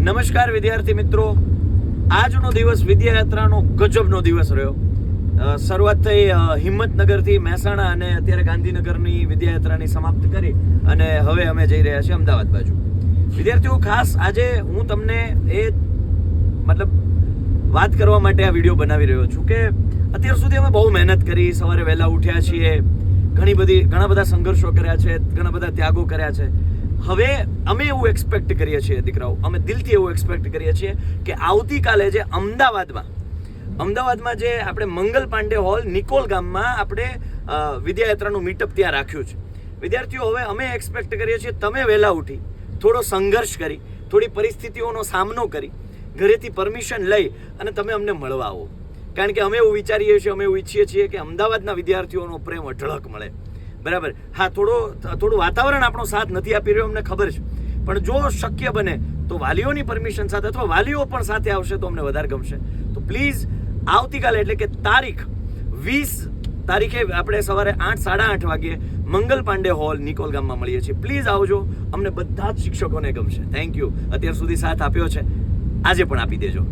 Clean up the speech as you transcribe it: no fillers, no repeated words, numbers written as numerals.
નમસ્કાર વિદ્યાર્થી મિત્રો, આજનો દિવસ વિદ્યાયાત્રાનો ગજબનો દિવસ રહ્યો. શરૂઆત થઈ હિંમતનગરથી મહેસાણા અને અત્યારે ગાંધીનગરની વિદ્યાયાત્રાની સમાપ્ત કરી અને હવે અમે જઈ રહ્યા છીએ અમદાવાદ બાજુ. વિદ્યાર્થીઓ, ખાસ આજે હું તમને વાત કરવા માટે આ વિડીયો બનાવી રહ્યો છું કે અત્યાર સુધી અમે બહુ મહેનત કરી, સવારે વહેલા ઉઠ્યા છીએ, ઘણા બધા સંઘર્ષો કર્યા છે, ઘણા બધા ત્યાગો કર્યા છે. હવે અમે એવું એક્સપેક્ટ કરીએ છીએ દીકરાઓ, અમે દિલથી એવું એક્સપેક્ટ કરીએ છીએ કે આવતીકાલે જે અમદાવાદમાં જે આપણે મંગલ પાંડે હોલ નિકોલ ગામમાં આપણે વિદ્યાયાત્રાનું મીટઅપ ત્યાં રાખ્યું છે. વિદ્યાર્થીઓ, હવે અમે એક્સપેક્ટ કરીએ છીએ તમે વહેલા ઉઠી, થોડો સંઘર્ષ કરી, થોડી પરિસ્થિતિઓનો સામનો કરી, ઘરેથી પરમિશન લઈ અને તમે અમને મળવા આવો. કારણ કે અમે એવું વિચારીએ છીએ, અમે એવું ઈચ્છીએ છીએ કે અમદાવાદના વિદ્યાર્થીઓનો પ્રેમ અઢળક મળે. બરાબર? હા, થોડું વાતાવરણ આપણો સાથ નથી આપી રહ્યો, અમને ખબર છે, પણ જો શક્ય બને તો વાલીઓની પરમિશન સાથે અથવા વાલીઓ પણ સાથે આવશે તો અમને વધારે ગમશે. તો પ્લીઝ આવતીકાલે એટલે કે તારીખ 20 તારીખે આપણે સવારે 8:30 વાગ્યે મંગલ પાંડે હોલ નિકોલ ગામમાં મળીએ છીએ. પ્લીઝ આવજો, અમને બધા જ શિક્ષકોને ગમશે. Thank you. અત્યાર સુધી સાથ આપ્યો છે, આજે પણ આપી દેજો.